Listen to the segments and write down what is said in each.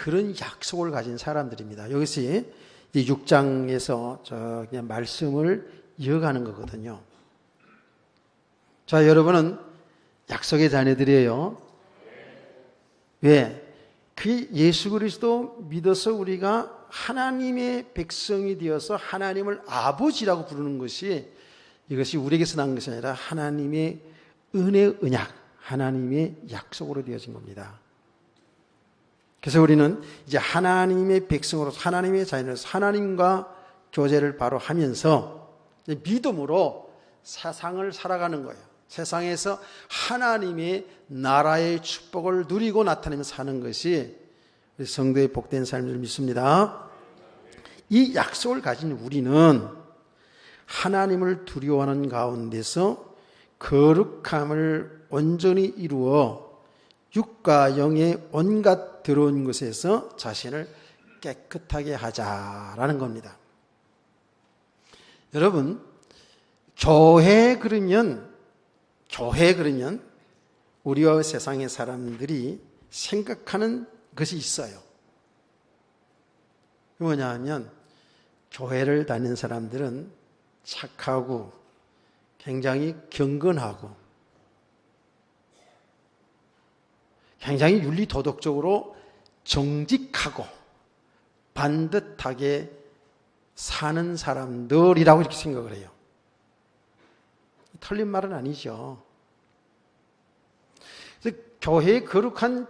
그런 약속을 가진 사람들입니다. 여기서 6장에서 그냥 말씀을 이어가는 거거든요. 자, 여러분은 약속의 자녀들이에요. 왜? 그 예수 그리스도 믿어서 우리가 하나님의 백성이 되어서 하나님을 아버지라고 부르는 것이, 이것이 우리에게서 난 것이 아니라 하나님의 은혜, 언약, 하나님의 약속으로 되어진 겁니다. 그래서 우리는 이제 하나님의 백성으로서, 하나님의 자녀로서 하나님과 교제를 바로 하면서 믿음으로 세상을 살아가는 거예요. 세상에서 하나님의 나라의 축복을 누리고 나타내며 사는 것이 우리 성도의 복된 삶을 믿습니다. 이 약속을 가진 우리는 하나님을 두려워하는 가운데서 거룩함을 온전히 이루어 육과 영의 온갖 더러운 것에서 자신을 깨끗하게 하자라는 겁니다. 여러분, 교회 그러면 우리와 세상의 사람들이 생각하는 것이 있어요. 뭐냐 하면, 교회를 다니는 사람들은 착하고 굉장히 경건하고 굉장히 윤리도덕적으로 정직하고 반듯하게 사는 사람들이라고 이렇게 생각을 해요. 틀린 말은 아니죠. 교회의 거룩한,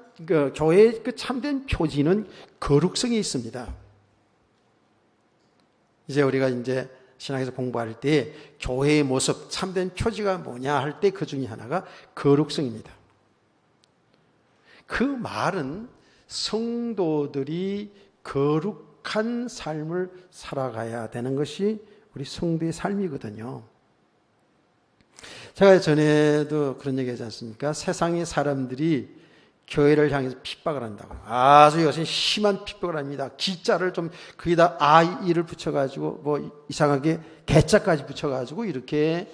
교회의 그 참된 표지는 거룩성이 있습니다. 이제 우리가 이제 신학에서 공부할 때 교회의 모습, 참된 표지가 뭐냐 할 때 그 중에 하나가 거룩성입니다. 그 말은 성도들이 거룩한 삶을 살아가야 되는 것이 우리 성도의 삶이거든요. 제가 전에도 그런 얘기 하지 않습니까? 세상의 사람들이 교회를 향해서 핍박을 한다고. 아주 요새 심한 핍박을 합니다. 기자를 좀 거기다 아이를 붙여가지고 뭐 이상하게 개자까지 붙여가지고 이렇게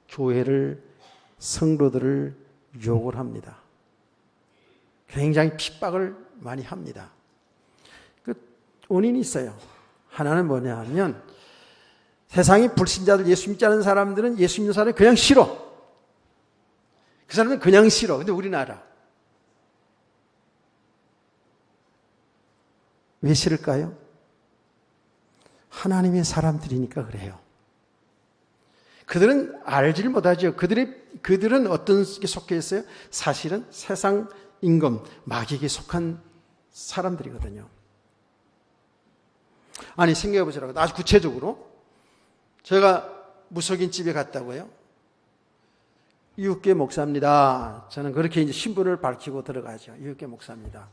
교회를, 성도들을 욕을 합니다. 굉장히 핍박을 많이 합니다. 그 원인이 있어요. 하나는 뭐냐 하면, 세상의 불신자들, 예수 믿지 않는 사람들은 예수 믿는 사람이 그냥 싫어. 그 사람은 그냥 싫어. 근데 우리는 알아. 왜 싫을까요? 하나님의 사람들이니까 그래요. 그들은 알지를 못하죠. 그들은 어떤 게 속해 있어요? 사실은 세상 임금, 마귀에게 속한 사람들이거든요. 아니, 생각해 보시라고. 아주 구체적으로. 제가 무속인 집에 갔다고요. 이웃계 목사입니다. 저는 그렇게 이제 신분을 밝히고 들어가죠. 이웃계 목사입니다.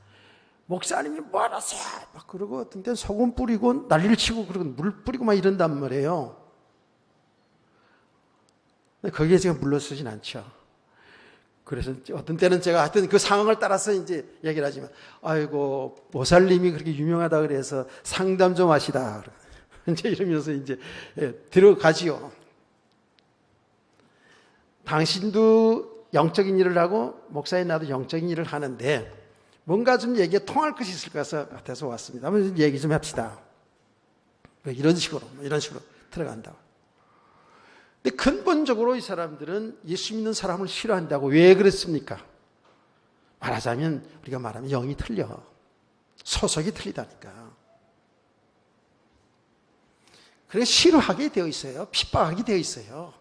목사님이 뭐 하세요? 막 그러고 어떤 때는 소금 뿌리고 난리를 치고 그러고 물 뿌리고 막 이런단 말이에요. 거기에 제가 물러서진 않죠. 그래서 어떤 때는 제가 하여튼 그 상황을 따라서 이제 얘기를 하지만, 아이고, 보살님이 그렇게 유명하다 그래서 상담 좀 하시다. 이제 이러면서 이제 들어가지요. 당신도 영적인 일을 하고 목사인 나도 영적인 일을 하는데 뭔가 좀 얘기가 통할 것이 있을 것 같아서 왔습니다. 한번 얘기 좀 합시다. 이런 식으로 들어간다. 근데 근본적으로 이 사람들은 예수 믿는 사람을 싫어한다고. 왜 그랬습니까? 말하자면, 우리가 말하면 영이 틀려. 소속이 틀리다니까. 그래서 싫어하게 되어 있어요. 핍박하게 되어 있어요.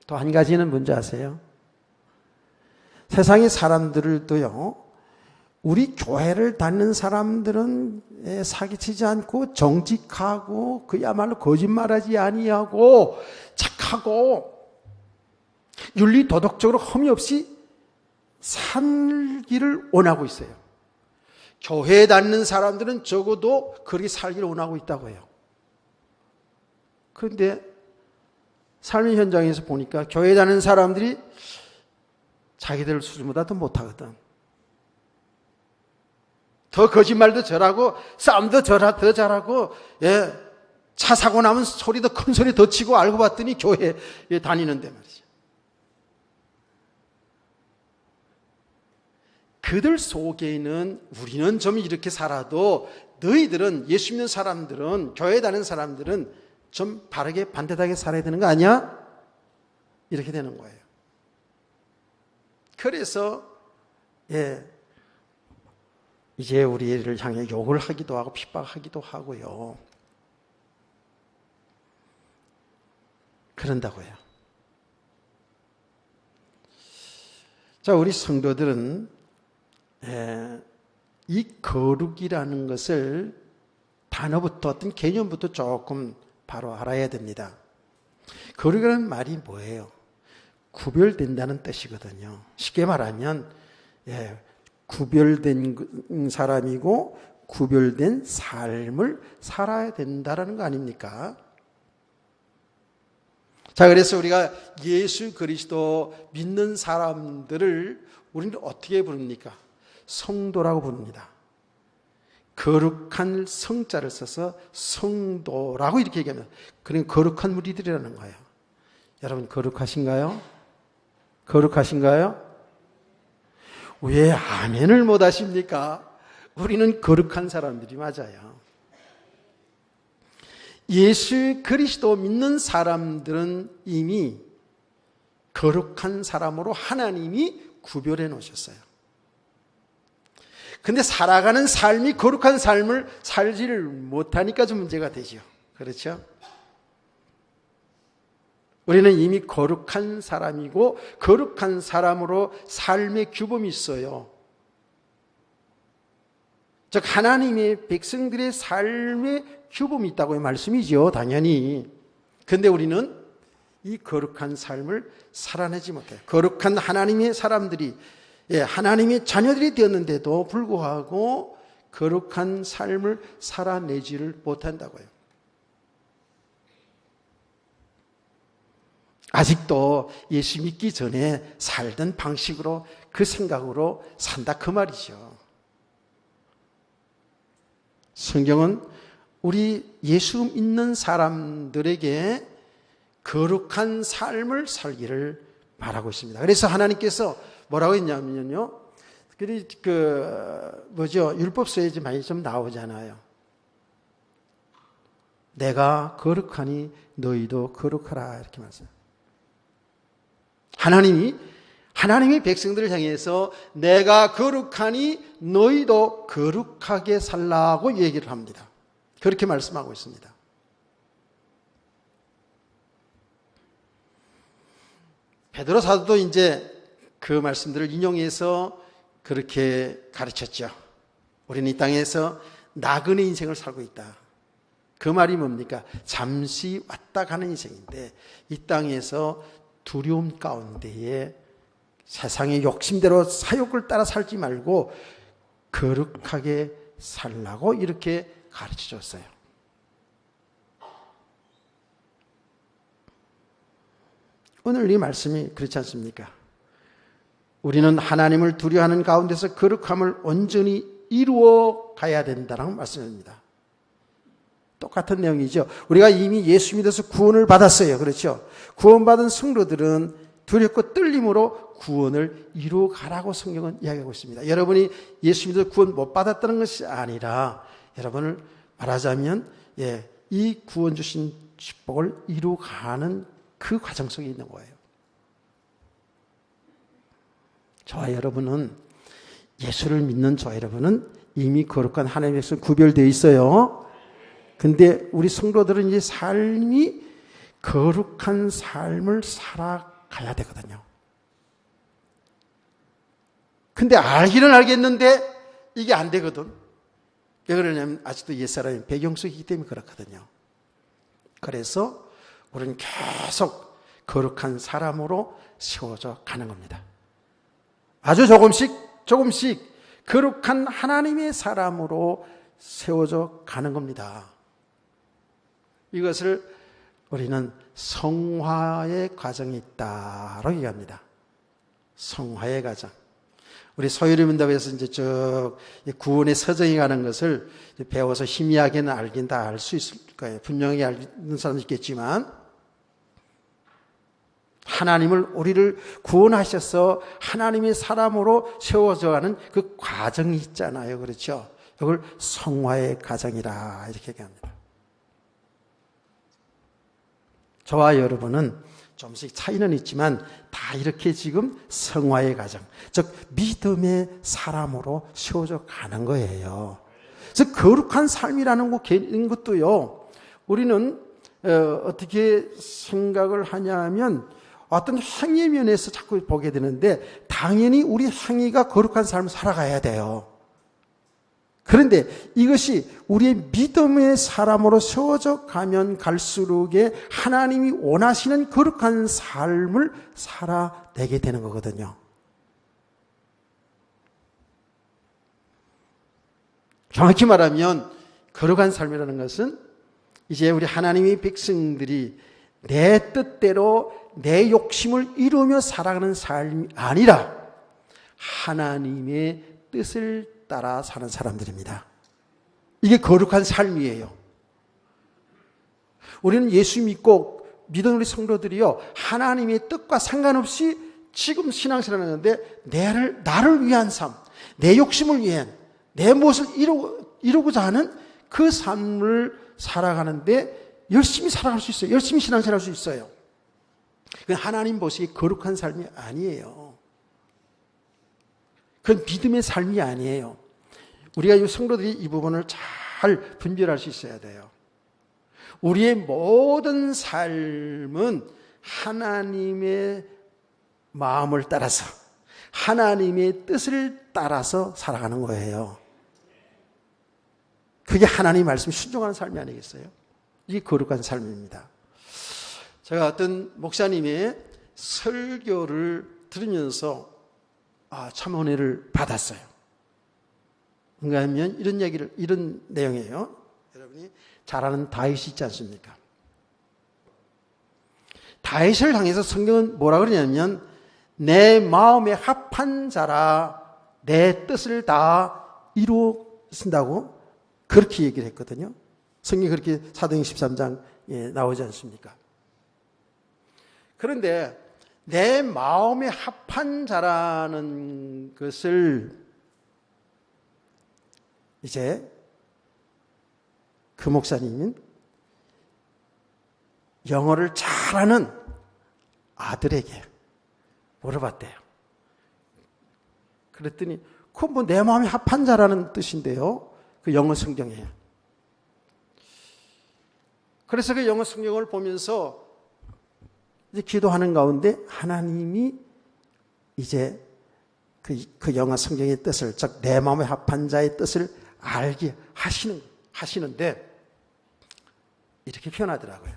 또 한 가지는 뭔지 아세요? 세상의 사람들도요, 우리 교회를 다니는 사람들은 사기치지 않고 정직하고 그야말로 거짓말하지 아니하고 착하고 윤리 도덕적으로 흠이 없이 살기를 원하고 있어요. 교회에 다니는 사람들은 적어도 그렇게 살기를 원하고 있다고 해요. 그런데 삶의 현장에서 보니까 교회에 다니는 사람들이 자기들 수준보다 더 못하거든. 더 거짓말도 잘하고 싸움도 더 잘하고, 차 사고 나면 소리도 큰 소리 더 치고, 알고 봤더니 교회에 다니는데 말이죠. 그들 속에는 우리는 좀 이렇게 살아도 너희들은, 예수 믿는 사람들은, 교회 다니는 사람들은 좀 바르게 반듯하게 살아야 되는 거 아니야? 이렇게 되는 거예요. 그래서 이제 우리를 향해 욕을 하기도 하고 핍박하기도 하고요. 그런다고요. 자, 우리 성도들은 이 거룩이라는 것을 단어부터, 어떤 개념부터 조금 바로 알아야 됩니다. 거룩이라는 말이 뭐예요? 구별된다는 뜻이거든요. 쉽게 말하면 구별된 사람이고 구별된 삶을 살아야 된다는 거 아닙니까? 자, 그래서 우리가 예수 그리스도 믿는 사람들을 우리는 어떻게 부릅니까? 성도라고 부릅니다. 거룩한 성자를 써서 성도라고 이렇게 얘기합니다. 그러니까 거룩한 무리들이라는 거예요. 여러분 거룩하신가요? 거룩하신가요? 왜 아멘을 못 하십니까? 우리는 거룩한 사람들이 맞아요. 예수 그리스도 믿는 사람들은 이미 거룩한 사람으로 하나님이 구별해 놓으셨어요. 근데 살아가는 삶이 거룩한 삶을 살지를 못하니까 좀 문제가 되죠. 그렇죠? 우리는 이미 거룩한 사람이고 거룩한 사람으로 삶의 규범이 있어요. 즉 하나님의 백성들의 삶의 규범이 있다고의 말씀이죠. 당연히. 그런데 우리는 이 거룩한 삶을 살아내지 못해요. 거룩한 하나님의 사람들이, 하나님의 자녀들이 되었는데도 불구하고 거룩한 삶을 살아내지를 못한다고요. 아직도 예수 믿기 전에 살던 방식으로, 그 생각으로 산다, 그 말이죠. 성경은 우리 예수 믿는 사람들에게 거룩한 삶을 살기를 바라고 있습니다. 그래서 하나님께서 뭐라고 했냐면요, 율법서에 많이 좀 나오잖아요. 내가 거룩하니 너희도 거룩하라, 이렇게 말씀합니다. 하나님이 백성들을 향해서 내가 거룩하니 너희도 거룩하게 살라고 얘기를 합니다. 그렇게 말씀하고 있습니다. 베드로 사도도 이제 그 말씀들을 인용해서 그렇게 가르쳤죠. 우리는 이 땅에서 나그네 인생을 살고 있다. 그 말이 뭡니까? 잠시 왔다 가는 인생인데 이 땅에서 두려움 가운데에 세상의 욕심대로 사욕을 따라 살지 말고 거룩하게 살라고 이렇게 가르쳐 줬어요. 오늘 이 말씀이 그렇지 않습니까? 우리는 하나님을 두려워하는 가운데서 거룩함을 온전히 이루어 가야 된다는 말씀입니다. 똑같은 내용이죠. 우리가 이미 예수 믿어서 구원을 받았어요. 그렇죠? 구원받은 성도들은 두렵고 떨림으로 구원을 이루어 가라고 성경은 이야기하고 있습니다. 여러분이 예수 믿어서 구원 못 받았다는 것이 아니라 여러분을 말하자면 이 구원 주신 축복을 이루어 가는 그 과정 속에 있는 거예요. 저와 여러분은, 예수를 믿는 저와 여러분은 이미 거룩한 하나님에서 구별되어 있어요. 근데 우리 성도들은 이제 삶이 거룩한 삶을 살아가야 되거든요. 근데 알기는 알겠는데 이게 안 되거든. 왜 그러냐면 아직도 옛사람이 배경 속이기 때문에 그렇거든요. 그래서 우리는 계속 거룩한 사람으로 세워져 가는 겁니다. 아주 조금씩 거룩한 하나님의 사람으로 세워져 가는 겁니다. 이것을 우리는 성화의 과정이 있다고 얘기합니다. 성화의 과정. 우리 소유리문답에서 이제 쭉 구원의 서정이 가는 것을 배워서 희미하게는 알긴 다 알 수 있을 거예요. 분명히 아는 사람도 있겠지만, 하나님을 우리를 구원하셔서 하나님의 사람으로 세워져가는 그 과정이 있잖아요. 그렇죠? 이걸 성화의 과정이라 이렇게 얘기합니다. 저와 여러분은 좀씩 차이는 있지만 다 이렇게 지금 성화의 과정, 즉 믿음의 사람으로 세워져 가는 거예요. 그래서 거룩한 삶이라는 것도요, 우리는 어떻게 생각을 하냐면 어떤 행위 면에서 자꾸 보게 되는데, 당연히 우리 행위가 거룩한 삶을 살아가야 돼요. 그런데 이것이 우리의 믿음의 사람으로 세워져 가면 갈수록에 하나님이 원하시는 거룩한 삶을 살아내게 되는 거거든요. 정확히 말하면 거룩한 삶이라는 것은 이제 우리 하나님의 백성들이 내 뜻대로 내 욕심을 이루며 살아가는 삶이 아니라 하나님의 뜻을 따라 사는 사람들입니다. 이게 거룩한 삶이에요. 우리는 예수 믿고 믿은 우리 성도들이요, 하나님의 뜻과 상관없이 지금 신앙생활을 하는데 나를 위한 삶, 내 욕심을 위한 내 무엇을 이루고자 하는 그 삶을 살아가는데 열심히 살아갈 수 있어요. 열심히 신앙생활 할 수 있어요. 그건 하나님 보시기에 거룩한 삶이 아니에요. 그건 믿음의 삶이 아니에요. 우리가 이 성도들이 이 부분을 잘 분별할 수 있어야 돼요. 우리의 모든 삶은 하나님의 마음을 따라서, 하나님의 뜻을 따라서 살아가는 거예요. 그게 하나님 말씀 순종하는 삶이 아니겠어요? 이게 거룩한 삶입니다. 제가 어떤 목사님의 설교를 들으면서 참 은혜를 받았어요. 뭔가 하면 이런 내용이에요. 여러분이 잘 아는 다윗이 있지 않습니까? 다윗을 향해서 성경은 뭐라 그러냐면, 내 마음에 합한 자라 내 뜻을 다 이루어진다고 그렇게 얘기를 했거든요. 성경이 그렇게 사도행 13장에 나오지 않습니까? 그런데 내 마음에 합한 자라는 것을 이제 그 목사님은 영어를 잘하는 아들에게 물어봤대요. 그랬더니 그건 뭐 내 마음에 합한 자라는 뜻인데요. 그 영어 성경에. 그래서 그 영어 성경을 보면서 이제 기도하는 가운데 하나님이 이제 그 영어 성경의 뜻을, 즉 내 마음에 합한 자의 뜻을 알게 하시는데 이렇게 표현하더라고요.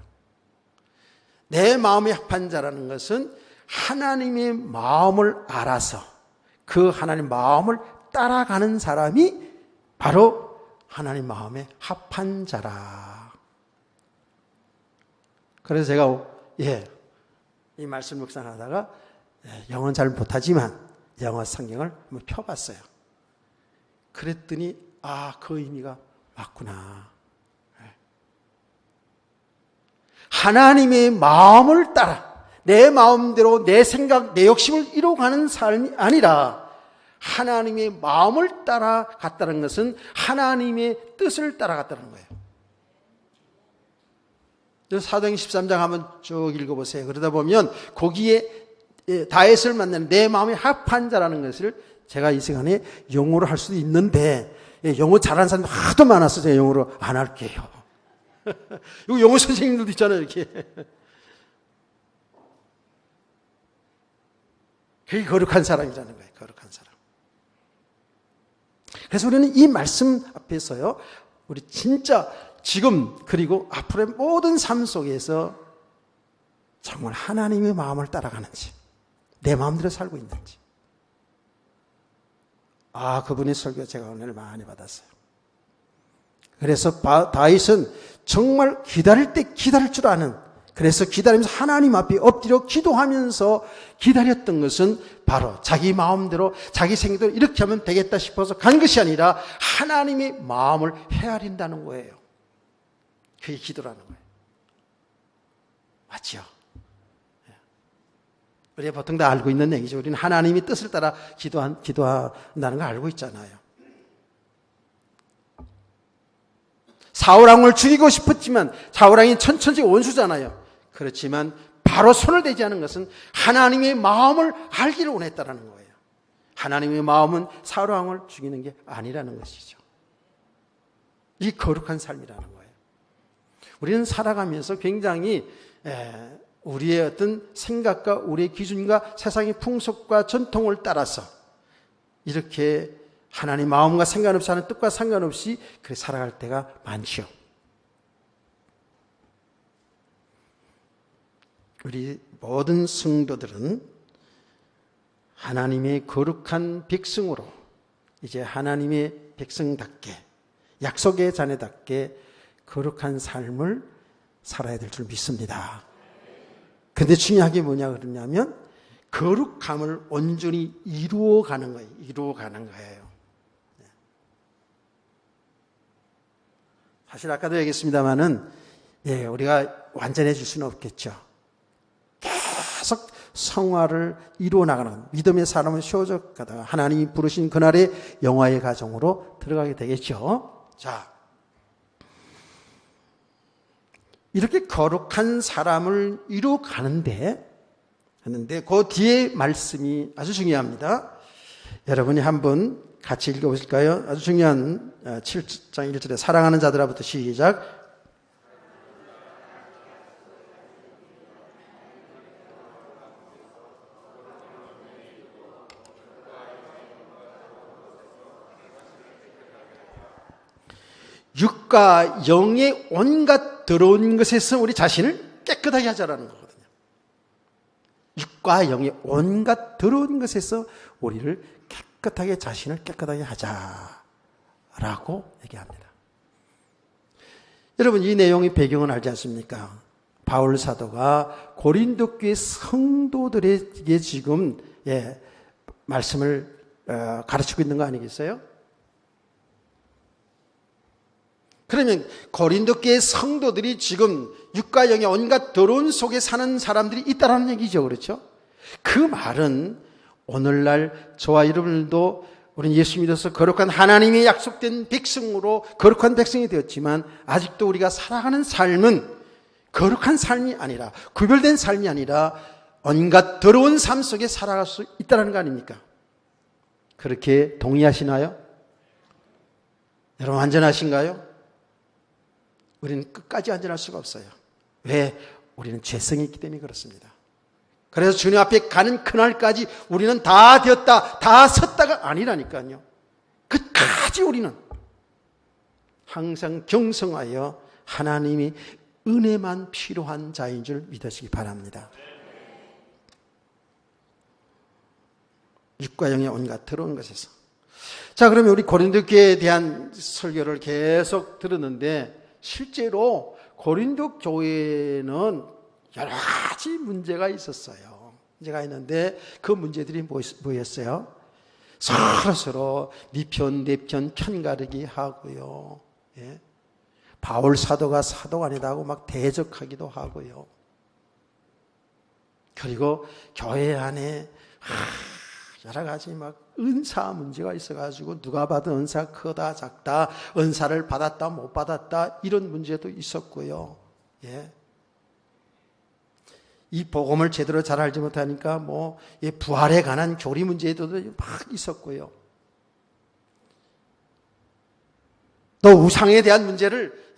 내 마음에 합한 자라는 것은 하나님의 마음을 알아서 그 하나님 마음을 따라가는 사람이 바로 하나님 마음에 합한 자라. 그래서 제가 이 말씀 묵상하다가 영어는 잘 못하지만 영어 성경을 한번 펴봤어요. 그랬더니 그 의미가 맞구나. 하나님의 마음을 따라 내 마음대로 내 생각, 내 욕심을 이루어가는 삶이 아니라 하나님의 마음을 따라갔다는 것은 하나님의 뜻을 따라갔다는 거예요. 사도행 13장 한번 쭉 읽어보세요. 그러다 보면 거기에 다윗을 만나는 내 마음에 합한 자라는 것을 제가 이 시간에 영어로 할 수도 있는데, 영어 잘하는 사람도 하도 많아서 제가 영어로 안 할게요. 이거 영어 선생님들도 있잖아요, 이렇게. 그게 거룩한 사람이라는 거예요, 거룩한 사람. 그래서 우리는 이 말씀 앞에서요, 우리 진짜 지금 그리고 앞으로의 모든 삶 속에서 정말 하나님의 마음을 따라가는지, 내 마음대로 살고 있는지. 그분의 설교 제가 오늘 많이 받았어요. 그래서 다윗은 정말 기다릴 때 기다릴 줄 아는, 그래서 기다리면서 하나님 앞에 엎드려 기도하면서 기다렸던 것은 바로 자기 마음대로 자기 생각대로 이렇게 하면 되겠다 싶어서 간 것이 아니라 하나님의 마음을 헤아린다는 거예요. 그게 기도라는 거예요. 맞죠? 우리가 보통 다 알고 있는 얘기죠. 우리는 하나님이 뜻을 따라 기도한다는 거 알고 있잖아요. 사울왕을 죽이고 싶었지만 사울왕이 천천히 원수잖아요. 그렇지만 바로 손을 대지 않은 것은 하나님의 마음을 알기를 원했다라는 거예요. 하나님의 마음은 사울왕을 죽이는 게 아니라는 것이죠. 이 거룩한 삶이라는 거예요. 우리는 살아가면서 굉장히 우리의 어떤 생각과 우리의 기준과 세상의 풍속과 전통을 따라서 이렇게 하나님 마음과 상관없이 하는 뜻과 상관없이 그렇게 살아갈 때가 많죠. 우리 모든 성도들은 하나님의 거룩한 백성으로 이제 하나님의 백성답게 약속의 자녀답게 거룩한 삶을 살아야 될 줄 믿습니다. 근데 중요한 게 뭐냐 그러냐면 거룩함을 온전히 이루어가는 거예요. 이루어가는 거예요. 사실 아까도 얘기했습니다마는 우리가 완전해질 수는 없겠죠. 계속 성화를 이루어 나가는 믿음의 사람은 쉬워져가다가 하나님이 부르신 그날의 영화의 가정으로 들어가게 되겠죠. 자, 이렇게 거룩한 사람을 이루어가는데 그 뒤에 말씀이 아주 중요합니다. 여러분이 한번 같이 읽어보실까요? 아주 중요한 7장 1절에 사랑하는 자들아부터 시작. 육과 영의 온갖 더러운 것에서 우리 자신을 깨끗하게 하자라는 거거든요. 육과 영의 온갖 더러운 것에서 우리를 깨끗하게 자신을 깨끗하게 하자라고 얘기합니다. 여러분 이 내용의 배경은 알지 않습니까? 바울 사도가 고린도 교회 성도들에게 지금 말씀을 가르치고 있는 거 아니겠어요? 그러면 고린도 교회 성도들이 지금 육과 영의 온갖 더러운 속에 사는 사람들이 있다라는 얘기죠. 그렇죠? 그 말은 오늘날 저와 여러분들도 우리는 예수 믿어서 거룩한 하나님의 약속된 백성으로 거룩한 백성이 되었지만 아직도 우리가 살아가는 삶은 거룩한 삶이 아니라 구별된 삶이 아니라 온갖 더러운 삶 속에 살아갈 수 있다는 거 아닙니까? 그렇게 동의하시나요? 여러분 안전하신가요? 우리는 끝까지 안전할 수가 없어요. 왜? 우리는 죄성이 있기 때문에 그렇습니다. 그래서 주님 앞에 가는 그날까지 우리는 다 되었다, 다 섰다가 아니라니까요. 끝까지 우리는 항상 경성하여 하나님이 은혜만 필요한 자인 줄 믿으시기 바랍니다. 육과 영의 온갖 더러운 것에서. 자, 그러면 우리 고린도 교회에 대한 설교를 계속 들었는데 실제로 고린도 교회는 여러 가지 문제가 있었어요. 문제가 있는데 그 문제들이 뭐였어요? 서로 네 편, 내 편 편가르기 하고요. 바울 사도가 사도가 아니다 하고 막 대적하기도 하고요. 그리고 교회 안에 여러 가지 막 은사 문제가 있어가지고 누가 받은 은사가 크다 작다, 은사를 받았다 못 받았다 이런 문제도 있었고요. 이 복음을 제대로 잘 알지 못하니까 부활에 관한 교리 문제도 막 있었고요. 또 우상에 대한 문제를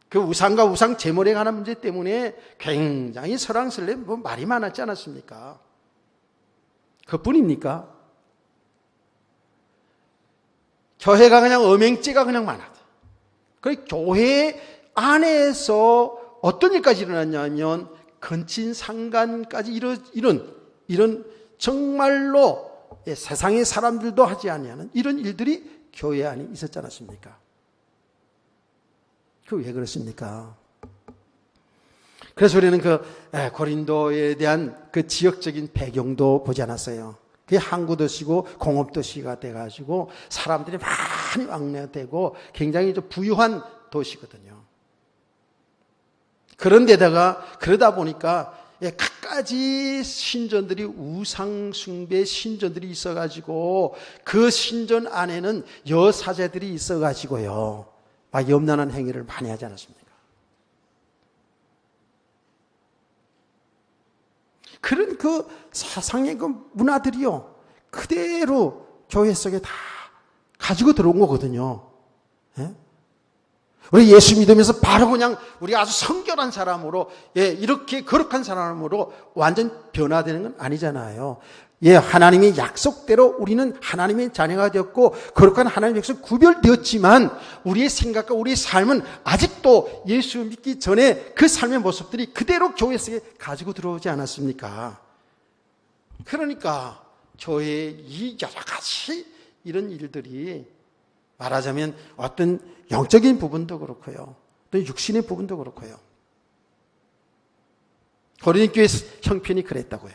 그 우상과 우상 제물에 관한 문제 때문에 굉장히 설왕설래 말이 많았지 않았습니까? 그뿐입니까? 교회가 그냥 엄행죄가 그냥 많았다. 그 교회 안에서 어떤 일까지 일어났냐면 근친상간까지 이런 정말로 세상의 사람들도 하지 아니하는 이런 일들이 교회 안에 있었지 않았습니까? 그 왜 그렇습니까? 그래서 우리는 고린도에 대한 그 지역적인 배경도 보지 않았어요. 그게 항구도시고 공업도시가 돼가지고 사람들이 많이 왕래되고 굉장히 좀 부유한 도시거든요. 그런데다가 그러다 보니까 갖가지 신전들이 우상 숭배 신전들이 있어가지고 그 신전 안에는 여사제들이 있어가지고요, 막 염란한 행위를 많이 하지 않았습니까? 그런 그 사상의 그 문화들이요, 그대로 교회 속에 다 가지고 들어온 거거든요. 예? 우리 예수 믿으면서 바로 그냥 우리 아주 성결한 사람으로, 이렇게 거룩한 사람으로 완전 변화되는 건 아니잖아요. 하나님의 약속대로 우리는 하나님의 자녀가 되었고 거룩한 하나님의 백성 구별되었지만 우리의 생각과 우리의 삶은 아직도 예수 믿기 전에 그 삶의 모습들이 그대로 교회 속에 가지고 들어오지 않았습니까? 그러니까 교회의 이 여러 가지 이런 일들이 말하자면 어떤 영적인 부분도 그렇고요, 또 육신의 부분도 그렇고요. 고린도 교회 형편이 그랬다고요.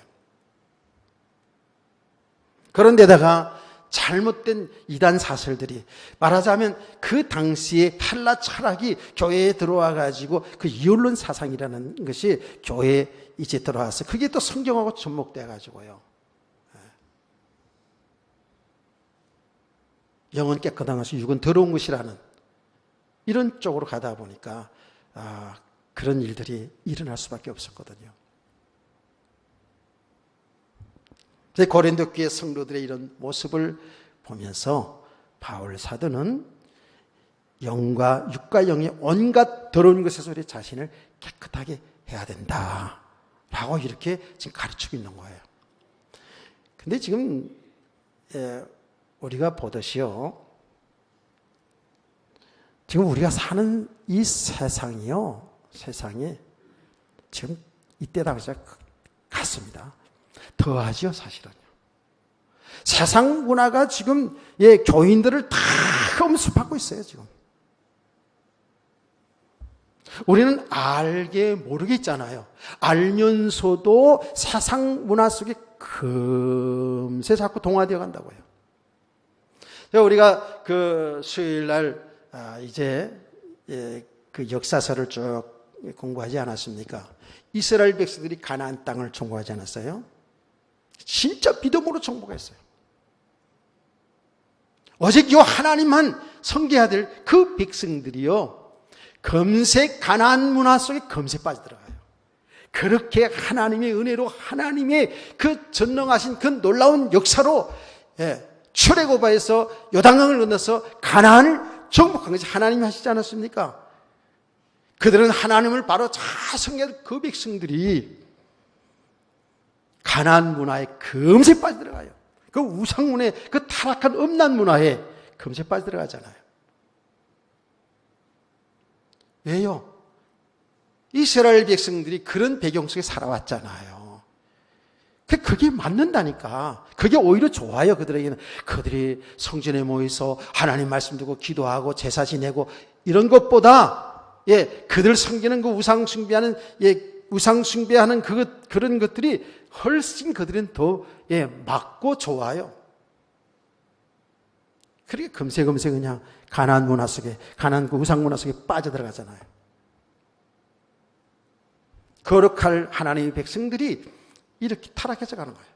그런데다가 잘못된 이단 사설들이 말하자면 그 당시에 헬라 철학이 교회에 들어와 가지고 그 이율론 사상이라는 것이 교회에 이제 들어와서 그게 또 성경하고 접목돼 가지고요, 영은 깨끗한 것이 육은 더러운 것이라는 이런 쪽으로 가다 보니까 그런 일들이 일어날 수밖에 없었거든요. 고린도 교회 성도들의 이런 모습을 보면서 바울 사도는 영과 육과 영의 온갖 더러운 것에서 우리 자신을 깨끗하게 해야 된다라고 이렇게 지금 가르치고 있는 거예요. 근데 지금 우리가 보듯이요, 지금 우리가 사는 이 세상이요, 세상이 지금 이때 당시와 같습니다. 더하지요, 사실은요. 세상 문화가 지금 교인들을 다 엄습하고 있어요, 지금. 우리는 알게 모르게 있잖아요. 알면서도 세상 문화 속에 금세 자꾸 동화되어 간다고요. 우리가 그 수요일 날 이제 그 역사서를 쭉 공부하지 않았습니까? 이스라엘 백성들이 가나안 땅을 정복하지 않았어요? 진짜 믿음으로 정복했어요. 오직 이 하나님만 섬겨야 될 그 백성들이요, 금세 가나안 문화 속에 금세 빠져들어가요. 그렇게 하나님의 은혜로 하나님의 그 전능하신 그 놀라운 역사로 출애굽에서 요단강을 건너서 가나안을 정복한 것이 하나님이 하시지 않았습니까? 그들은 하나님을 바로 잘 섬기는 그 백성들이 가나안 문화에 금세 빠져들어가요. 그 우상문화에, 그 타락한 음란 문화에 금세 빠져들어가잖아요. 왜요? 이스라엘 백성들이 그런 배경 속에 살아왔잖아요. 그게 맞는다니까. 그게 오히려 좋아요, 그들에게는. 그들이 성전에 모여서 하나님 말씀 듣고 기도하고 제사 지내고 이런 것보다 그들 섬기는 그 우상 숭배하는 그런 것들이 훨씬 그들은 더 맞고 좋아요. 그렇게 금세 그냥 가나안 문화 속에, 가나안 그 우상 문화 속에 빠져들어가잖아요. 거룩할 하나님의 백성들이 이렇게 타락해서 가는 거예요.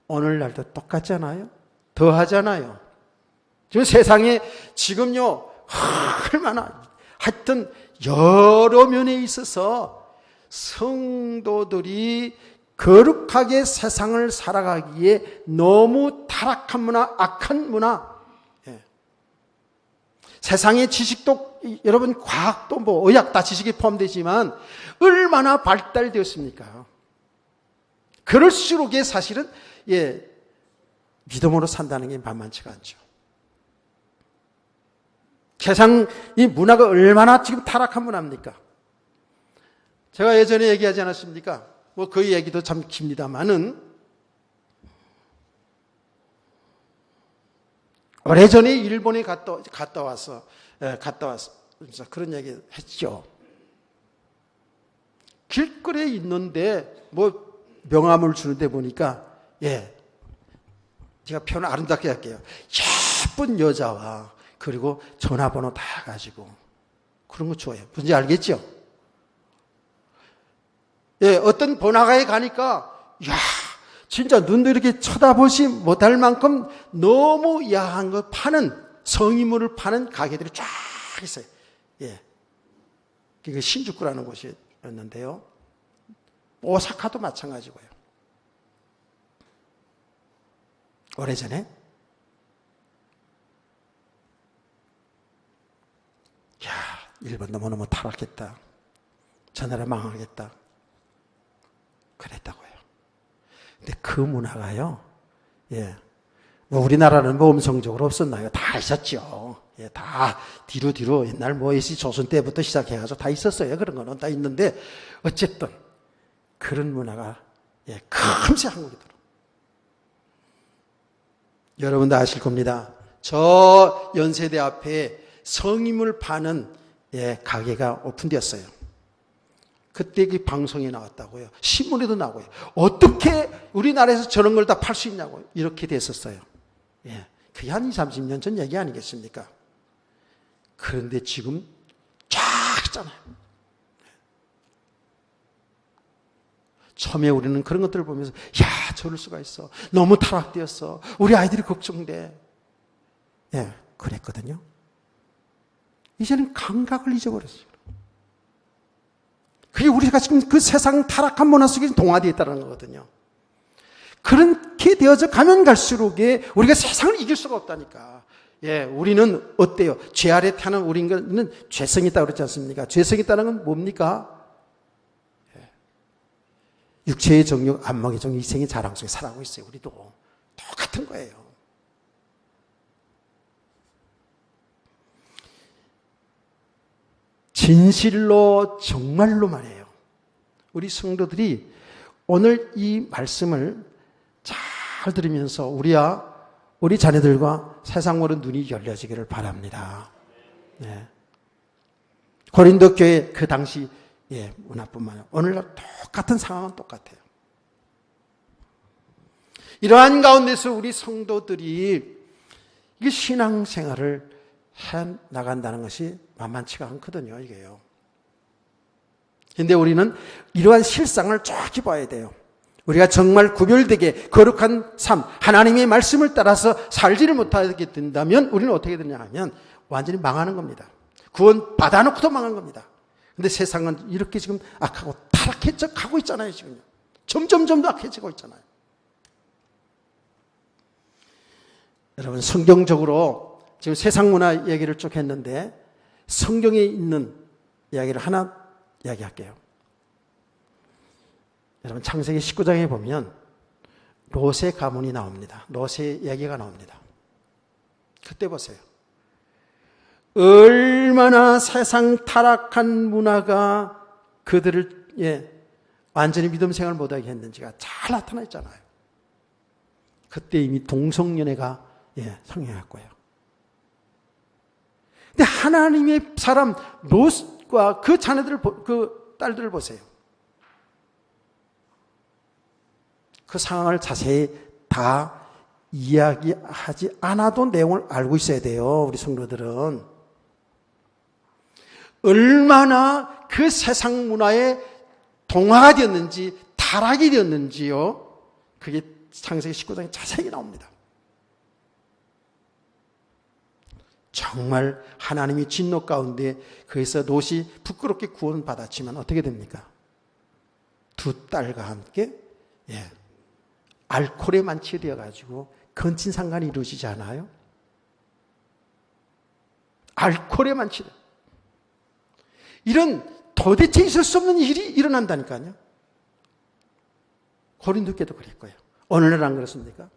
오늘날도 똑같잖아요. 더 하잖아요. 지금 세상에 지금요, 얼마나 하여튼 여러 면에 있어서 성도들이 거룩하게 세상을 살아가기에 너무 타락한 문화, 악한 문화, 세상의 지식도, 여러분 과학도 뭐 의학 다 지식에 포함되지만 얼마나 발달되었습니까? 그럴수록 사실은 믿음으로 산다는 게 만만치가 않죠. 세상 이 문화가 얼마나 지금 타락한 문화입니까? 제가 예전에 얘기하지 않았습니까? 뭐 그 얘기도 참 깁니다만은 오래전에 일본에 갔다 와서 그런 얘기 했죠. 길거리에 있는데 뭐 명함을 주는데 보니까 제가 표현을 아름답게 할게요. 예쁜 여자와 그리고 전화번호 다 가지고 그런 거 좋아해요. 뭔지 알겠죠? 예, 어떤 번화가에 가니까 야, 진짜 눈도 이렇게 쳐다보지 못할 만큼 너무 야한 거 파는, 성인물을 파는 가게들이 쫙 있어요. 예. 그게 신주쿠라는 곳이었는데요. 오사카도 마찬가지고요. 오래전에 야, 일본 너무너무 타락했다. 저 나라 망하겠다. 그랬다고요. 근데 그 문화가요, 예, 뭐 우리나라는 뭐 음성적으로 없었나요? 다 있었죠. 예, 다 뒤로 옛날 뭐 일시 조선 때부터 시작해가지고 다 있었어요. 그런 거는 다 있는데 어쨌든 그런 문화가 예, 금세 한국에 들어. 여러분도 아실 겁니다. 저 연세대 앞에 성인물 파는 예, 가게가 오픈되었어요. 그때 그 방송에 나왔다고요. 신문에도 나오고요. 어떻게 우리나라에서 저런 걸 다 팔 수 있냐고 이렇게 됐었어요. 예, 그게 한 20, 30년 전 얘기 아니겠습니까? 그런데 지금 쫙 있잖아요. 처음에 우리는 그런 것들을 보면서 야, 저럴 수가 있어. 너무 타락되었어. 우리 아이들이 걱정돼. 예, 그랬거든요. 이제는 감각을 잊어버렸어요. 그게 우리가 지금 그 세상 타락한 문화 속에 동화되어 있다는 거거든요. 그렇게 되어져 가면 갈수록 우리가 세상을 이길 수가 없다니까. 예, 우리는 어때요? 죄 아래 태어난 우리는 죄성이 있다고 그러지 않습니까? 죄성이 있다는 건 뭡니까? 예. 육체의 정욕, 안목의 정욕, 이생의 자랑 속에 살아가고 있어요. 우리도 똑같은 거예요. 진실로 정말로 말해요. 우리 성도들이 오늘 이 말씀을 잘 들으면서 우리 자녀들과 세상으로 눈이 열려지기를 바랍니다. 네. 고린도 교회 그 당시 예, 문화뿐만 아니라 오늘날 똑같은 상황은 똑같아요. 이러한 가운데서 우리 성도들이 이 신앙생활을 해 나간다는 것이 만만치가 않거든요, 이게요. 그런데 우리는 이러한 실상을 정확히 봐야 돼요. 우리가 정말 구별되게 거룩한 삶, 하나님의 말씀을 따라서 살지를 못하게 된다면 우리는 어떻게 되냐 하면 완전히 망하는 겁니다. 구원 받아놓고도 망한 겁니다. 그런데 세상은 이렇게 지금 악하고 타락해져 가고 있잖아요, 지금. 점점 더 악해지고 있잖아요. 여러분, 성경적으로 지금 세상 문화 얘기를 쭉 했는데 성경에 있는 이야기를 하나 이야기할게요. 여러분, 창세기 19장에 보면 롯의 가문이 나옵니다. 롯의 이야기가 나옵니다. 그때 보세요. 얼마나 세상 타락한 문화가 그들을 완전히 믿음 생활을 못하게 했는지가 잘 나타나 있잖아요. 그때 이미 동성연애가 성행했고요. 근데 하나님의 사람 롯과 그 자녀들, 그 딸들을 보세요. 그 상황을 자세히 다 이야기하지 않아도 내용을 알고 있어야 돼요, 우리 성도들은. 얼마나 그 세상 문화에 동화가 되었는지, 타락이 되었는지요. 그게 창세기 19장에 자세히 나옵니다. 정말 하나님이 진노 가운데 거기서 롯이 부끄럽게 구원받았지만 어떻게 됩니까? 두 딸과 함께 알코올에 만취되어 가지고 근친상간이 이루어지지 않아요? 알코올에 만취돼. 이런 도대체 있을 수 없는 일이 일어난다니까요. 고린도께도 그랬고요. 오늘날 안 그렇습니까?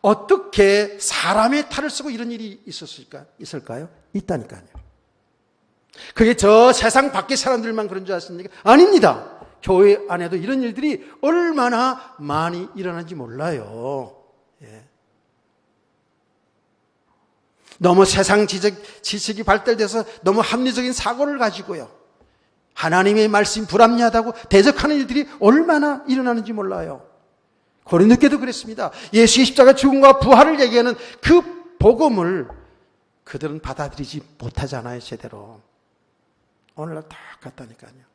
어떻게 사람의 탈을 쓰고 이런 일이 있을까요? 있다니까요. 그게 저 세상 밖의 사람들만 그런 줄 아십니까? 아닙니다. 교회 안에도 이런 일들이 얼마나 많이 일어나는지 몰라요. 너무 세상 지식이 발달돼서 너무 합리적인 사고를 가지고요. 하나님의 말씀 불합리하다고 대적하는 일들이 얼마나 일어나는지 몰라요. 고린도께도 그랬습니다. 예수의 십자가 죽음과 부활을 얘기하는 그 복음을 그들은 받아들이지 못하잖아요, 제대로. 오늘날 다 같다니까요.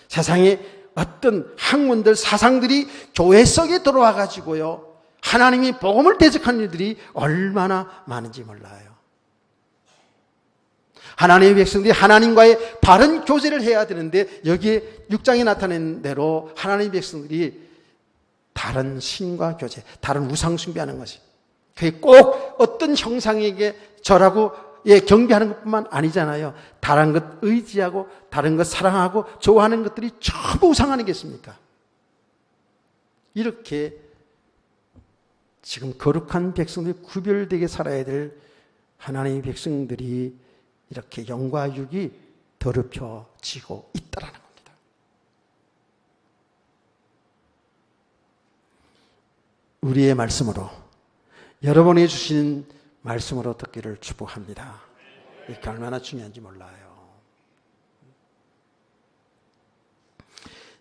세상에 어떤 학문들, 사상들이 교회 속에 들어와 가지고요, 하나님이 복음을 대적하는 일들이 얼마나 많은지 몰라요. 하나님의 백성들이 하나님과의 바른 교제를 해야 되는데, 여기에 6장에 나타낸 대로 하나님의 백성들이 다른 신과 교제, 다른 우상 숭배하는 것이, 그게 꼭 어떤 형상에게 절하고 경배하는 것뿐만 아니잖아요. 다른 것 의지하고 다른 것 사랑하고 좋아하는 것들이 전부 우상 아니겠습니까? 이렇게 지금 거룩한 백성들이 구별되게 살아야 될 하나님의 백성들이 이렇게 영과 육이 더럽혀지고 있다라는 겁니다. 우리의 말씀으로, 여러분이 주신 말씀으로 듣기를 축복합니다. 이게 얼마나 중요한지 몰라요.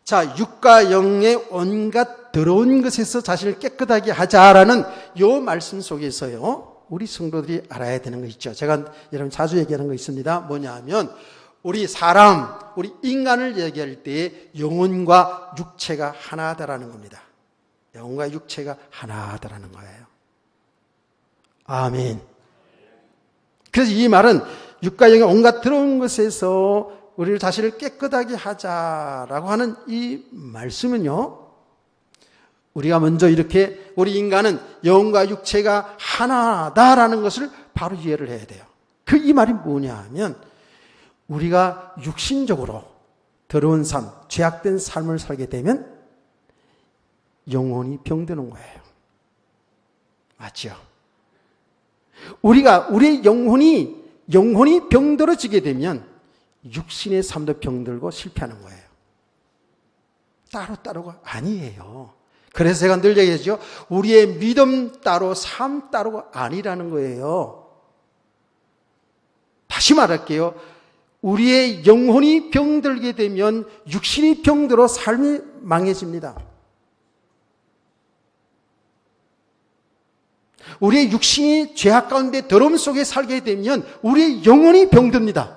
자, 육과 영의 온갖 더러운 것에서 자신을 깨끗하게 하자라는 이 말씀 속에서요, 우리 성도들이 알아야 되는 거 있죠. 제가 여러분 자주 얘기하는 거 있습니다. 뭐냐 하면, 우리 사람, 우리 인간을 얘기할 때 영혼과 육체가 하나다라는 겁니다. 영혼과 육체가 하나다라는 거예요. 아멘. 그래서 이 말은 육과 영의 온갖 더러운 것에서 우리를 자신을 깨끗하게 하자라고 하는 이 말씀은요, 우리가 먼저 이렇게 우리 인간은 영과 육체가 하나다라는 것을 바로 이해를 해야 돼요. 그 이 말이 뭐냐 하면, 우리가 육신적으로 더러운 삶, 죄악된 삶을 살게 되면 영혼이 병드는 거예요. 맞죠? 우리의 영혼이 병들어지게 되면 육신의 삶도 병들고 실패하는 거예요. 따로따로가 아니에요. 그래서 제가 늘 얘기하죠. 우리의 믿음 따로 삶 따로가 아니라는 거예요. 다시 말할게요. 우리의 영혼이 병들게 되면 육신이 병들어 삶이 망해집니다. 우리의 육신이 죄악 가운데 더러움 속에 살게 되면 우리의 영혼이 병듭니다.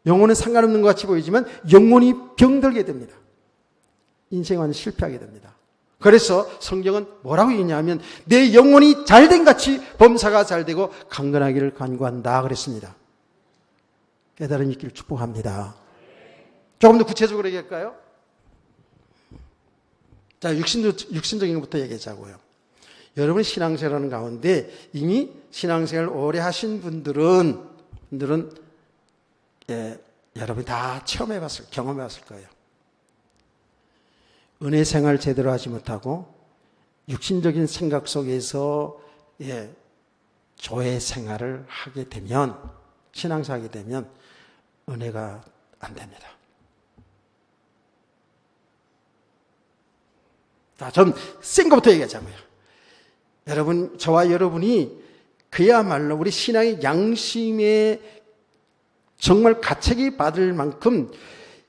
영혼은 상관없는 것 같이 보이지만 영혼이 병들게 됩니다. 인생은 실패하게 됩니다. 그래서 성경은 뭐라고 얘기냐면, 내 영혼이 잘된 같이 범사가 잘되고 강건하기를 간구한다 그랬습니다. 깨달음이 있기를 축복합니다. 조금 더 구체적으로 얘기할까요? 자, 육신적인 것부터 얘기하자고요. 여러분 신앙생활하는 가운데 이미 신앙생활 오래 하신 분들은 여러분이 다 경험해봤을 거예요. 은혜 생활 제대로 하지 못하고 육신적인 생각 속에서 조회 생활을 하게 되면, 신앙생활 하게 되면 은혜가 안 됩니다. 자, 좀 센 것부터 얘기하자고요. 여러분, 저와 여러분이 그야말로 우리 신앙의 양심에 정말 가책이 받을 만큼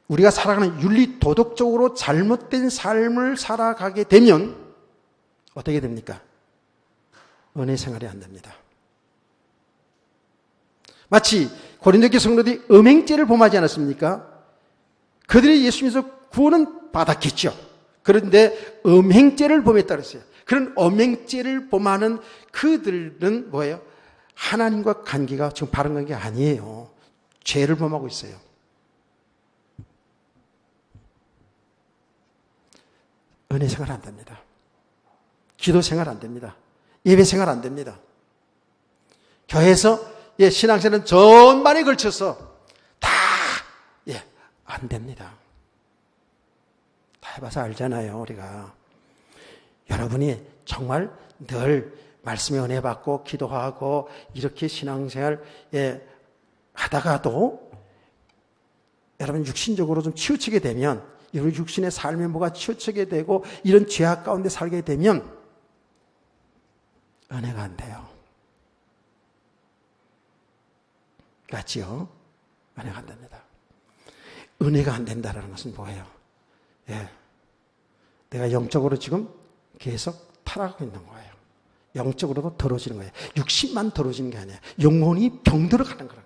우리가 살아가는 윤리 도덕적으로 잘못된 삶을 살아가게 되면 어떻게 됩니까? 은혜 생활이 안 됩니다. 마치 고린도교 성도들이 음행죄를 범하지 않았습니까? 그들이 예수님에서 구원은 받았겠죠. 그런데 음행죄를 범했다 그랬어요. 그런 음행죄를 범하는 그들은 뭐예요? 하나님과 관계가 지금 바른 관계가 아니에요. 죄를 범하고 있어요. 은혜 생활 안 됩니다. 기도 생활 안 됩니다. 예배 생활 안 됩니다. 교회에서 신앙생활은 전반에 걸쳐서 다 안 됩니다. 다 해봐서 알잖아요, 우리가. 여러분이 정말 늘 말씀에 은혜 받고 기도하고 이렇게 신앙생활 하다가도 여러분 육신적으로 좀 치우치게 되면, 여러분 육신의 삶에 뭐가 치우치게 되고 이런 죄악 가운데 살게 되면 은혜가 안 돼요. 맞지요? 은혜가 안 됩니다. 은혜가 안 된다는 것은 뭐예요? 내가 영적으로 지금 계속 타락하고 있는 거예요. 영적으로도 더러워지는 거예요. 육신만 더러워지는 게 아니에요. 영혼이 병들어 가는 거예요.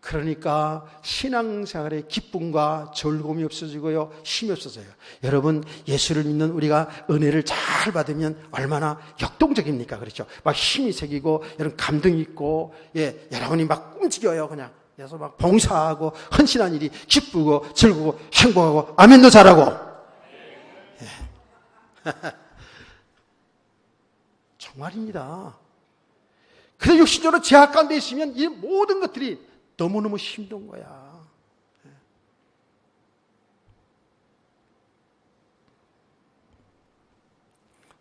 그러니까 신앙생활의 기쁨과 즐거움이 없어지고요, 힘이 없어져요. 여러분, 예수를 믿는 우리가 은혜를 잘 받으면 얼마나 역동적입니까? 그렇죠? 막 힘이 생기고, 여러분 감동이 있고, 여러분이 막 움직여요. 그냥 그래서 막 봉사하고 헌신한 일이 기쁘고 즐거고 행복하고 아멘도 잘하고. 정말입니다. 그래서 육신적으로 제약 가운데 있으면 이 모든 것들이 너무너무 힘든 거야.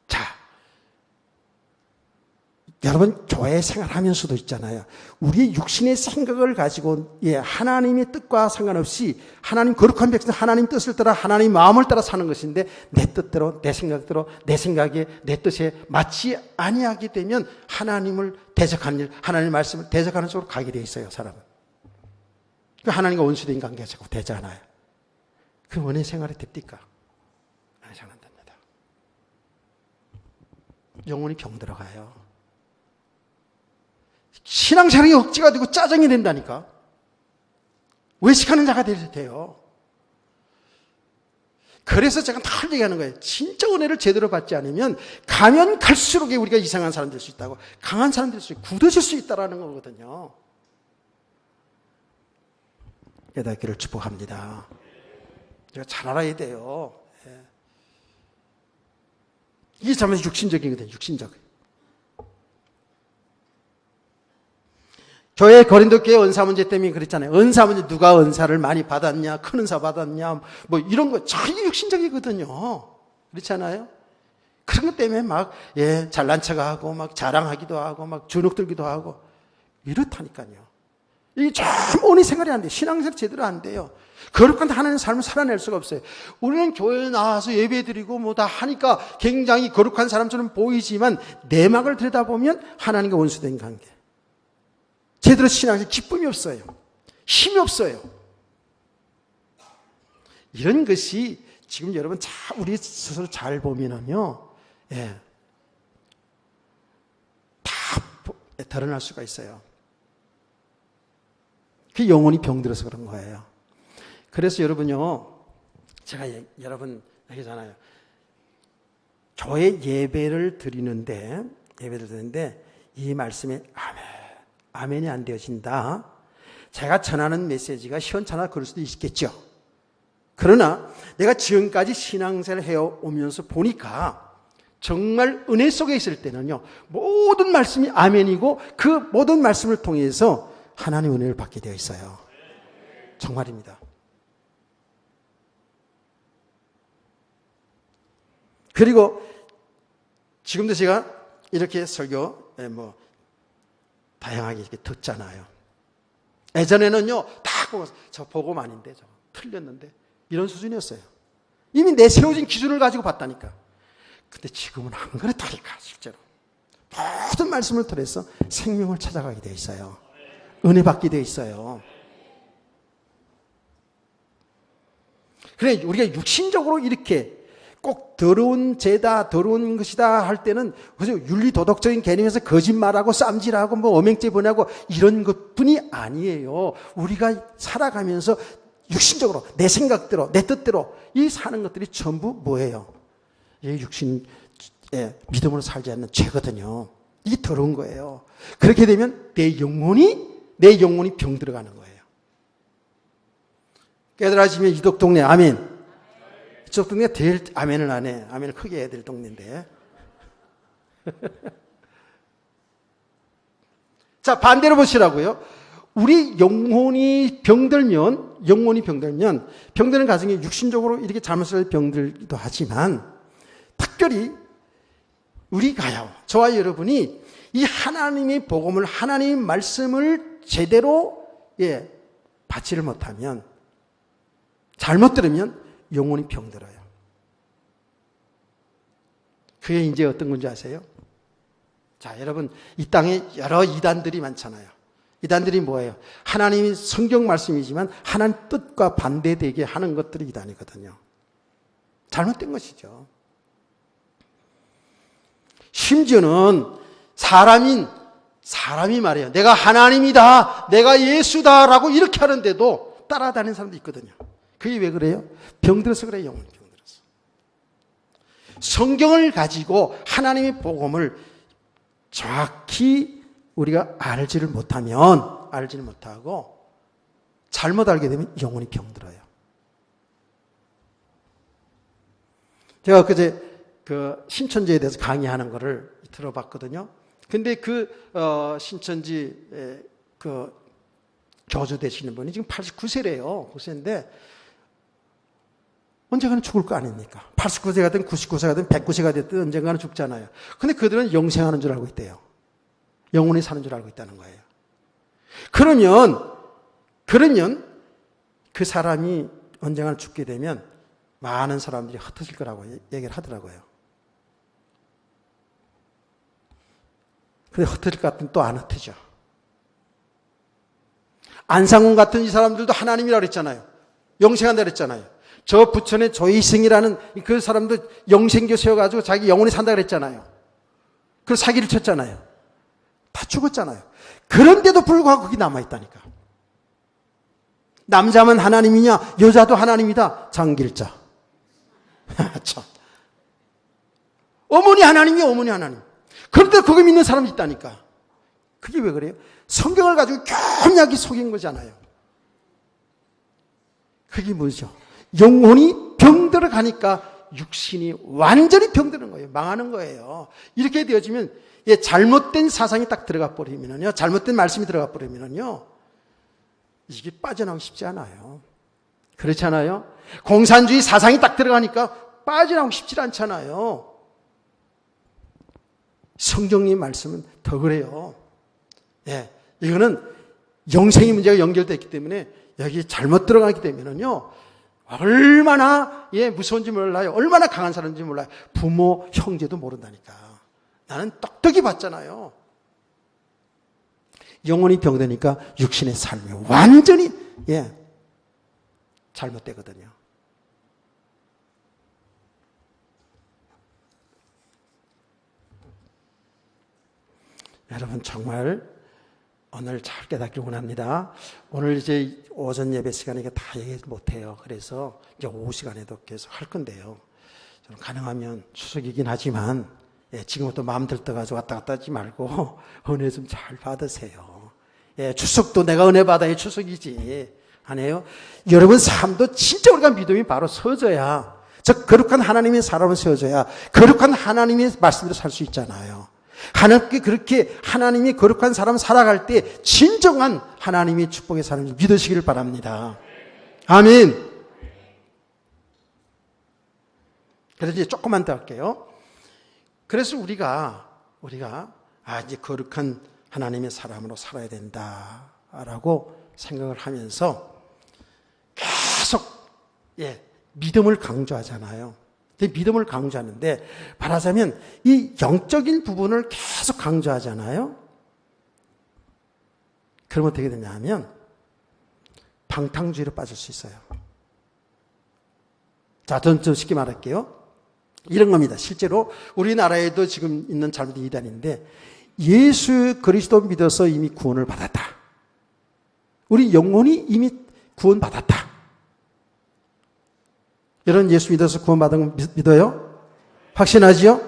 자, 여러분 교회 생활하면서도 있잖아요. 우리 육신의 생각을 가지고 하나님의 뜻과 상관없이 하나님 거룩한 백성 하나님 뜻을 따라 하나님 마음을 따라 사는 것인데 내 뜻대로 내 생각대로 내 생각에 내 뜻에 맞지 아니하게 되면 하나님을 대적하는 일, 하나님의 말씀을 대적하는 쪽으로 가게 돼 있어요. 사람은. 하나님과 원수된 관계가 자꾸 되잖아요. 그 은혜 생활이 됩니까? 잘 안 됩니다. 영혼이 병들어가요. 신앙생활이 억지가 되고 짜증이 된다니까. 외식하는 자가 돼요. 그래서 제가 늘 얘기하는 거예요. 진짜 은혜를 제대로 받지 않으면 가면 갈수록 우리가 이상한 사람 될 수 있다고, 강한 사람 될 수 있고 굳어질 수 있다는 거거든요. 깨닫기를 축복합니다. 제가 잘 알아야 돼요. 이게 정말 육신적이거든요. 육신적. 교회 고린도 교회 은사 문제 때문에 그랬잖아요. 은사 문제 누가 은사를 많이 받았냐, 큰 은사 받았냐, 뭐 이런 거 자기 육신적이거든요. 그렇잖아요. 그런 것 때문에 막 잘난 척하고 막 자랑하기도 하고 막 주눅 들기도 하고 이렇다니까요. 이게 참 은혜 생활이 안 돼요. 신앙생활 제대로 안 돼요. 거룩한 하나님의 삶을 살아낼 수가 없어요. 우리는 교회에 나와서 예배드리고 뭐 다 하니까 굉장히 거룩한 사람처럼 보이지만 내막을 들여다보면 하나님과 원수된 관계. 제대로 신앙생활 기쁨이 없어요. 힘이 없어요. 이런 것이 지금 여러분 우리 스스로 잘 보면은요, 다 드러날 수가 있어요. 그 영혼이 병들어서 그런 거예요. 그래서 여러분요, 제가 여러분 얘기잖아요. 교회 예배를 드리는데 이 말씀에 아멘이 안 되어진다. 제가 전하는 메시지가 시원찮아 그럴 수도 있겠죠. 그러나 내가 지금까지 신앙생활을 해오면서 보니까 정말 은혜 속에 있을 때는요, 모든 말씀이 아멘이고 그 모든 말씀을 통해서 하나님의 은혜를 받게 되어 있어요. 정말입니다. 그리고 지금도 제가 이렇게 설교 다양하게 이렇게 듣잖아요. 예전에는요, 딱 보고 저 복음 아닌데 저 틀렸는데 이런 수준이었어요. 이미 내세워진 기준을 가지고 봤다니까. 근데 지금은 안 그렇다니까. 실제로 모든 말씀을 통해서 생명을 찾아가게 되어 있어요. 은혜 받게 되어 있어요. 그래, 우리가 육신적으로 이렇게 꼭 더러운 죄다, 더러운 것이다 할 때는 윤리 도덕적인 개념에서 거짓말하고 쌈질하고 뭐 엄행죄 보내고 이런 것뿐이 아니에요. 우리가 살아가면서 육신적으로 내 생각대로 내 뜻대로 이 사는 것들이 전부 뭐예요? 육신 믿음으로 살지 않는 죄거든요. 이게 더러운 거예요. 그렇게 되면 내 영혼이 병들어가는 거예요. 깨달아지면 이덕 동네 아멘. 이쪽 동네가 제일 아멘을 안 해. 아멘을 크게 해야 될 동네인데. 자, 반대로 보시라고요. 우리 영혼이 병들면 병드는 가정에 육신적으로 이렇게 잘못을 병들기도 하지만 특별히 우리가요, 저와 여러분이 이 하나님의 복음을, 하나님의 말씀을 제대로 받지를 못하면, 잘못 들으면 영혼이 병들어요. 그게 이제 어떤 건지 아세요? 자, 여러분, 이 땅에 여러 이단들이 많잖아요. 이단들이 뭐예요? 하나님이 성경 말씀이지만 하나님 뜻과 반대되게 하는 것들이 이단이거든요. 잘못된 것이죠. 심지어는 사람인 사람이 말해요. 내가 하나님이다, 내가 예수다라고 이렇게 하는데도 따라다니는 사람도 있거든요. 그게 왜 그래요? 병들어서 그래요. 영혼이 병들어서. 성경을 가지고 하나님의 복음을 정확히 우리가 알지를 못하고 잘못 알게 되면 영혼이 병들어요. 제가 그제 그 신천지에 대해서 강의하는 거를 들어봤거든요. 근데 신천지 그 교주 되시는 분이 지금 89세래요. 9세인데 언젠가는 죽을 거 아닙니까? 89세가든 99세가든 109세가 됐든 언젠가는 죽잖아요. 근데 그들은 영생하는 줄 알고 있대요. 영원히 사는 줄 알고 있다는 거예요. 그러면 그 사람이 언젠가는 죽게 되면 많은 사람들이 흩어질 거라고 얘기를 하더라고요. 근데 흩어질 것 같으면 또 안 흩어져. 안상훈 같은 이 사람들도 하나님이라고 그랬잖아요. 영생한다 그랬잖아요. 저 부천의 조이승이라는 그 사람도 영생교 세워가지고 자기 영원히 산다 그랬잖아요. 그 사기를 쳤잖아요. 다 죽었잖아요. 그런데도 불구하고 거기 남아있다니까. 남자만 하나님이냐, 여자도 하나님이다. 장길자. 참. 어머니 하나님이야, 어머니 하나님. 그런데 그거 믿는 사람이 있다니까. 그게 왜 그래요? 성경을 가지고 교묘하게 속인 거잖아요. 그게 뭐죠? 영혼이 병들어 가니까 육신이 완전히 병드는 거예요. 망하는 거예요. 이렇게 되어지면 잘못된 사상이 딱 들어가 버리면요, 잘못된 말씀이 들어가 버리면요, 이게 빠져나오기 쉽지 않아요. 그렇지 않아요? 공산주의 사상이 딱 들어가니까 빠져나오기 쉽지 않잖아요. 성경님 말씀은 더 그래요. 이거는 영생의 문제가 연결되어 있기 때문에 여기 잘못 들어가기 때문에는요, 얼마나 무서운지 몰라요. 얼마나 강한 사람인지 몰라요. 부모, 형제도 모른다니까. 나는 똑똑히 봤잖아요. 영혼이 병되니까 육신의 삶이 완전히 잘못되거든요. 여러분 정말 오늘 잘 깨닫기를 원합니다. 오늘 이제 오전 예배 시간에 다 얘기 못해요. 그래서 이제 오후 시간에도 계속 할 건데요. 저는 가능하면 추석이긴 하지만 지금부터 마음 들떠가지고 왔다 갔다 하지 말고 은혜 좀 잘 받으세요. 추석도 내가 은혜 받아야 추석이지. 아니에요? 여러분 삶도 진짜 우리가 믿음이 바로 서져야, 즉 거룩한 하나님의 사람을 세워져야 거룩한 하나님의 말씀대로 살 수 있잖아요. 하나님께 그렇게 하나님이 거룩한 사람 살아갈 때 진정한 하나님의 축복의 사람을 믿으시기를 바랍니다. 아멘. 그래서 이제 조금만 더 할게요. 그래서 우리가 이제 거룩한 하나님의 사람으로 살아야 된다라고 생각을 하면서 계속 믿음을 강조하잖아요. 믿음을 강조하는데 말하자면 이 영적인 부분을 계속 강조하잖아요. 그러면 어떻게 되냐 하면 방탕주의로 빠질 수 있어요. 자, 좀 쉽게 말할게요. 이런 겁니다. 실제로 우리나라에도 지금 있는 잘못된 이단인데, 예수 그리스도 믿어서 이미 구원을 받았다. 우리 영혼이 이미 구원받았다. 여러분 예수 믿어서 구원받은 거 믿어요? 확신하지요?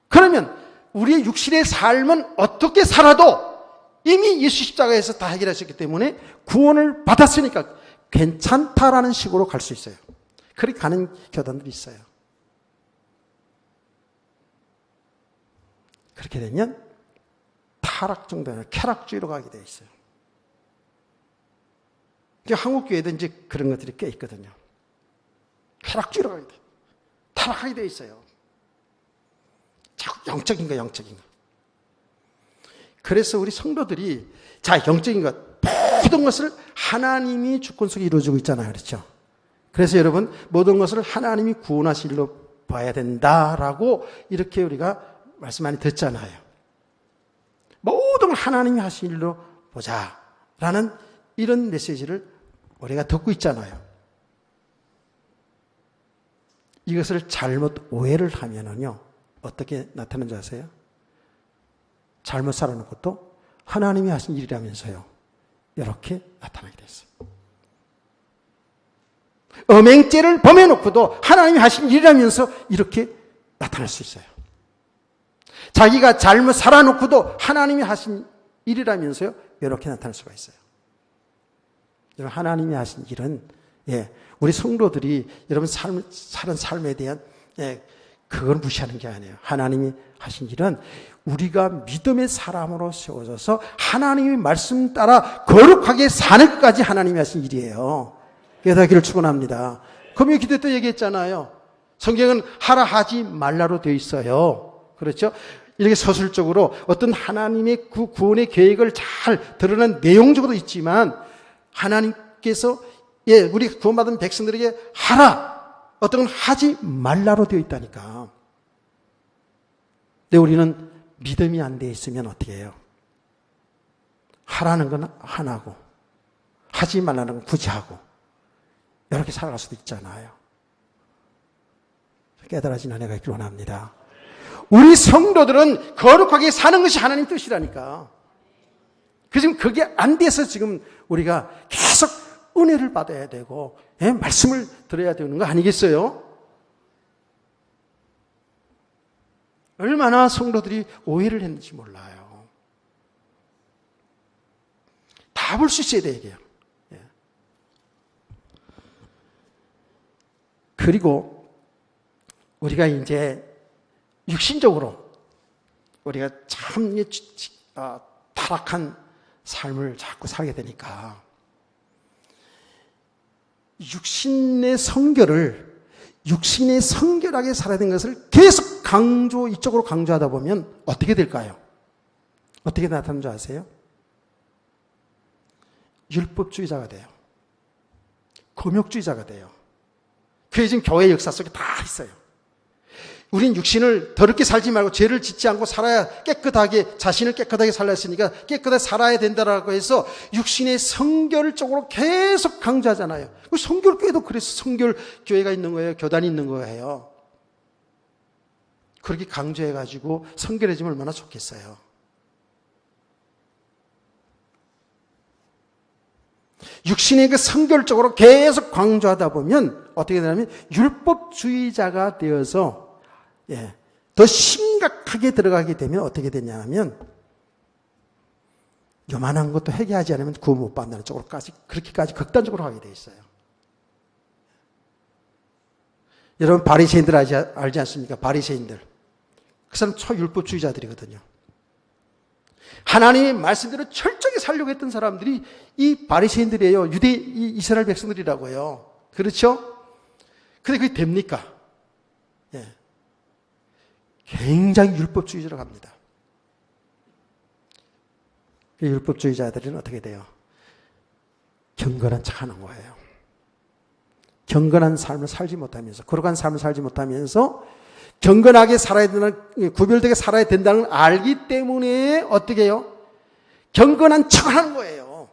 그러면 우리의 육신의 삶은 어떻게 살아도 이미 예수 십자가에서 다 해결하셨기 때문에 구원을 받았으니까 괜찮다라는 식으로 갈 수 있어요. 그렇게 가는 교단들이 있어요. 그렇게 되면 타락 정도 아니라 쾌락주의로 가게 되어 있어요. 한국 교회도 이제 그런 것들이 꽤 있거든요. 쾌락주의로 가게 돼, 타락하게 되어 있어요. 자꾸 영적인 거. 그래서 우리 성도들이 영적인 것, 모든 것을 하나님이 주권 속에 이루어지고 있잖아요. 그렇죠? 그래서 여러분 모든 것을 하나님이 구원하실 일로 봐야 된다라고 이렇게 우리가 말씀 많이 듣잖아요. 모든 걸 하나님이 하실 일로 보자라는 이런 메시지를 우리가 듣고 있잖아요. 이것을 잘못 오해를 하면은요, 어떻게 나타나는지 아세요? 잘못 살아놓은 것도 하나님이 하신 일이라면서요. 이렇게 나타나게 됐어요. 음행죄를 범해놓고도 하나님이 하신 일이라면서 이렇게 나타날 수 있어요. 자기가 잘못 살아놓고도 하나님이 하신 일이라면서요. 이렇게 나타날 수가 있어요. 여러분, 하나님이 하신 일은 우리 성도들이 여러분 사는 삶에 대한 그걸 무시하는 게 아니에요. 하나님이 하신 일은 우리가 믿음의 사람으로 세워져서 하나님의 말씀 따라 거룩하게 사는 것까지 하나님이 하신 일이에요. 깨닫기를 축원합니다. 금요 기도 때 얘기했잖아요. 성경은 하라 하지 말라로 되어 있어요. 그렇죠? 이렇게 서술적으로 어떤 하나님의 구원의 계획을 잘 드러낸 내용적으로 있지만 하나님께서 우리 구원받은 백성들에게 하라, 어떤 건 하지 말라로 되어 있다니까. 근데 우리는 믿음이 안 돼 있으면 어떻게 해요? 하라는 건 안 하고 하지 말라는 건 굳이 하고 이렇게 살아갈 수도 있잖아요. 깨달아진 은혜가 있기를 원합니다. 우리 성도들은 거룩하게 사는 것이 하나님 뜻이라니까. 지금 그게 안 돼서 지금 우리가 계속 은혜를 받아야 되고 말씀을 들어야 되는 거 아니겠어요? 얼마나 성도들이 오해를 했는지 몰라요. 답을 수 있어야 돼요. 그리고 우리가 이제 육신적으로 우리가 참 타락한 삶을 자꾸 살게 되니까 육신의 성결하게 살아야 되는 것을 계속 이쪽으로 강조하다 보면 어떻게 될까요? 어떻게 나타나는 줄 아세요? 율법주의자가 돼요. 금욕주의자가 돼요. 그게 지금 교회 역사 속에 다 있어요. 우린 육신을 더럽게 살지 말고 죄를 짓지 않고 살아야 깨끗하게, 자신을 깨끗하게 살아야 했으니까 깨끗하게 살아야 된다라고 해서 육신의 성결 쪽으로 계속 강조하잖아요. 성결교회도 그래서 성결교회가 있는 거예요. 교단이 있는 거예요. 그렇게 강조해가지고 성결해지면 얼마나 좋겠어요. 육신의 그 성결 쪽으로 계속 강조하다 보면 어떻게 되냐면 율법주의자가 되어서 더 심각하게 들어가게 되면 어떻게 되냐면 요만한 것도 회개하지 않으면 구원 못 받는다는 쪽으로까지 그렇게까지 극단적으로 하게 돼 있어요. 여러분 바리새인들 알지 않습니까? 바리새인들. 그 사람 초율법주의자들이거든요. 하나님의 말씀대로 철저히 살려고 했던 사람들이 이 바리새인들이에요. 이스라엘 백성들이라고요. 그렇죠? 근데 그게 됩니까? 굉장히 율법주의자로 갑니다. 율법주의자들은 어떻게 돼요? 경건한 척 하는 거예요. 경건한 삶을 살지 못하면서, 거룩한 삶을 살지 못하면서 경건하게 살아야 된다는, 구별되게 살아야 된다는 걸 알기 때문에 어떻게 해요? 경건한 척을 하는 거예요.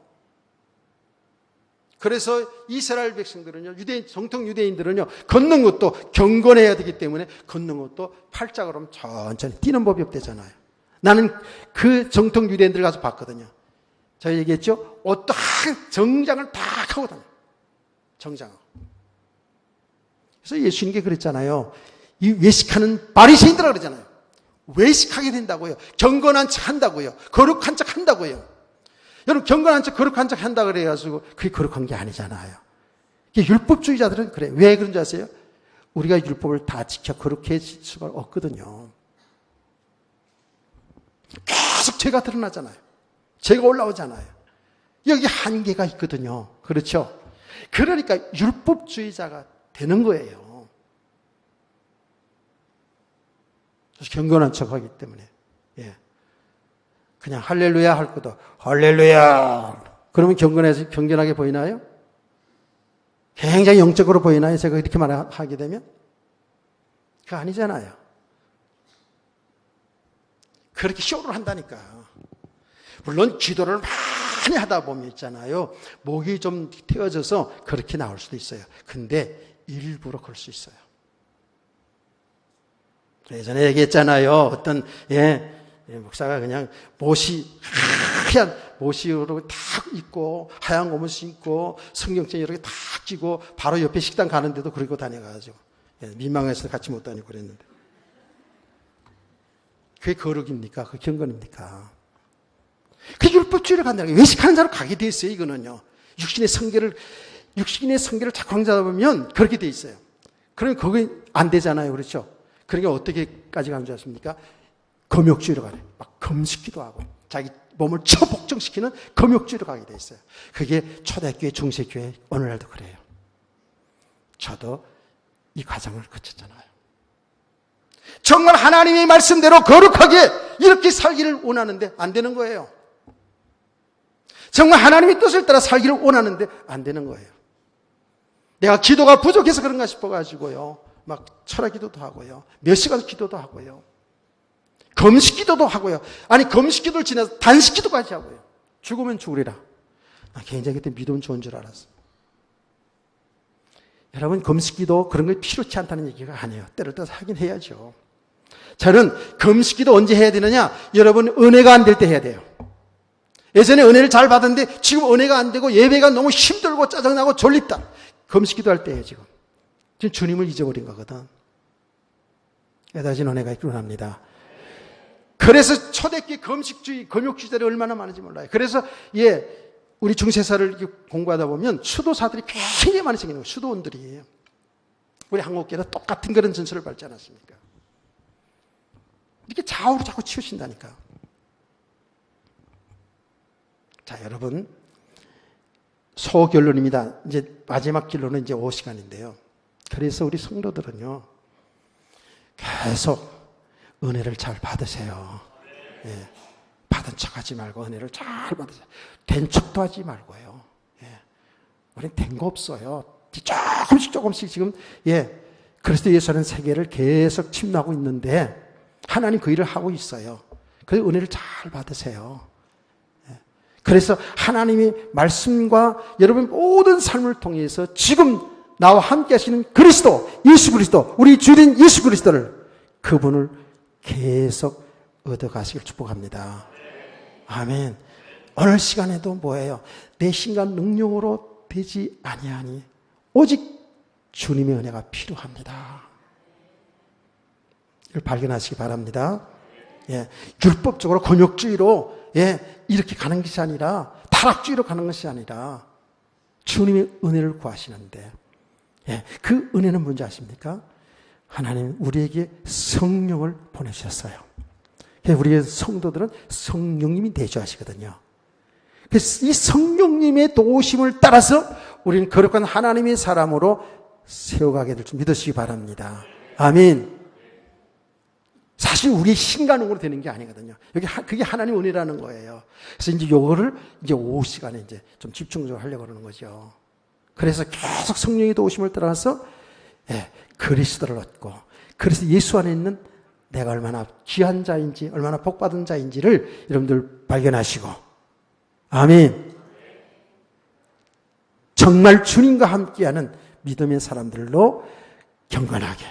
그래서 이스라엘 백성들은요, 정통 유대인들은요, 걷는 것도 경건해야 되기 때문에 걷는 것도 팔짝으로 천천히 뛰는 법이 없대잖아요. 나는 그 정통 유대인들 가서 봤거든요. 제가 얘기했죠? 옷도 정장을 다 하고 다녀요. 정장을. 그래서 예수님께 그랬잖아요. 이 외식하는 바리새인들이라고 그러잖아요. 외식하게 된다고요. 경건한 척 한다고요. 거룩한 척 한다고요. 여러분 경건한 척 거룩한 척 한다 그래가지고 그게 거룩한 게 아니잖아요. 율법주의자들은 그래. 왜 그런 줄 아세요? 우리가 율법을 다 지켜 거룩해질 수가 없거든요. 계속 죄가 드러나잖아요. 죄가 올라오잖아요. 여기 한계가 있거든요. 그렇죠? 그러니까 율법주의자가 되는 거예요. 경건한 척하기 때문에 그냥 할렐루야 할 것도 할렐루야 그러면 경건하게 보이나요? 굉장히 영적으로 보이나요? 제가 이렇게 말하게 되면? 그거 아니잖아요. 그렇게 쇼를 한다니까. 물론 기도를 많이 하다 보면 있잖아요. 목이 좀 튀어져서 그렇게 나올 수도 있어요. 근데 일부러 그럴 수 있어요. 예전에 얘기했잖아요. 어떤 목사가 그냥 하얀 못이로 탁 입고 하얀 고무 신고 성경책 이렇게 탁 쥐고 바로 옆에 식당 가는데도 그러고 다녀가지고 민망해서 같이 못 다니고 그랬는데 그게 거룩입니까? 그 경건입니까? 그 율법주의를 간다는 게 외식하는 자로 가게 돼 있어요. 이거는요. 육신의 성계를 자꾸 잡으면 그렇게 돼 있어요. 그러면 그게 안 되잖아요. 그렇죠? 그러니까 어떻게까지 가는 줄 아십니까? 금욕주의로 가네. 막 금식기도 하고 자기 몸을 처복종시키는 금욕주의로 가게 돼 있어요. 그게 초대교회, 중세교회 오늘날도 그래요. 저도 이 과정을 거쳤잖아요. 정말 하나님의 말씀대로 거룩하게 이렇게 살기를 원하는데 안 되는 거예요. 정말 하나님의 뜻을 따라 살기를 원하는데 안 되는 거예요. 내가 기도가 부족해서 그런가 싶어가지고요. 막 철학 기도도 하고요. 몇 시간 기도도 하고요. 금식 기도도 하고요. 아니 금식 기도를 지나서 단식 기도까지 하고요. 죽으면 죽으리라. 나 굉장히 그때 믿음 좋은 줄 알았어. 여러분 금식 기도 그런 게 필요치 않다는 얘기가 아니에요. 때를 따라서 하긴 해야죠. 저는 금식 기도 언제 해야 되느냐? 여러분 은혜가 안 될 때 해야 돼요. 예전에 은혜를 잘 받았는데 지금 은혜가 안 되고 예배가 너무 힘들고 짜증나고 졸립다. 금식 기도할 때예요 지금. 지금 주님을 잊어버린 거거든. 깨달아진 은혜가 있기를 원합니다. 그래서 초대교회 금식주의, 금욕주의들이 얼마나 많은지 몰라요. 그래서 우리 중세사를 공부하다 보면 수도사들이 굉장히 많이 생기는 거예요. 수도원들이에요. 우리 한국교회도 똑같은 그런 전설을 밟지 않았습니까? 이렇게 좌우로 자꾸 치우신다니까. 자, 여러분. 소결론입니다. 이제 마지막 결론은 이제 5시간인데요. 그래서 우리 성도들은요. 계속 은혜를 잘 받으세요. 예. 받은 척 하지 말고 은혜를 잘 받으세요. 된 척도 하지 말고요. 예. 우리는 된 거 없어요. 조금씩 지금 그리스도 예수라는 세계를 계속 침노하고 있는데 하나님 그 일을 하고 있어요. 그래서 은혜를 잘 받으세요. 예. 그래서 하나님의 말씀과 여러분 모든 삶을 통해서 지금 나와 함께 하시는 그리스도, 예수 그리스도, 우리 주인 예수 그리스도를 그분을 계속 얻어가시길 축복합니다. 아멘. 오늘 시간에도 뭐예요? 내 신간 능력으로 되지 아니하니 오직 주님의 은혜가 필요합니다. 이걸 발견하시기 바랍니다. 율법적으로 금욕주의로 이렇게 가는 것이 아니라 타락주의로 가는 것이 아니라 주님의 은혜를 구하시는데 그 은혜는 뭔지 아십니까? 하나님 우리에게 성령을 보내주셨어요. 우리의 성도들은 성령님이 내주하시거든요. 그래서 이 성령님의 도우심을 따라서 우리는 거룩한 하나님의 사람으로 세워가게 될 줄 믿으시기 바랍니다. 아멘. 사실 우리의 신간으로 되는 게 아니거든요. 그게 하나님 은혜라는 거예요. 그래서 이제 요거를 이제 오후 시간에 이제 좀 집중적으로 하려고 그러는 거죠. 그래서 계속 성령의 도우심을 따라서 그리스도를 얻고 그래서 예수 안에 있는 내가 얼마나 귀한 자인지 얼마나 복받은 자인지를 여러분들 발견하시고 아멘. 정말 주님과 함께하는 믿음의 사람들로 경건하게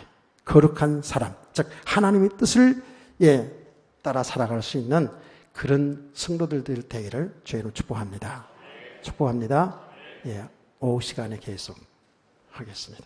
거룩한 사람 즉 하나님의 뜻을 따라 살아갈 수 있는 그런 성도들 되기를 주의로 축복합니다. 축복합니다. 오후 시간에 계속 하겠습니다.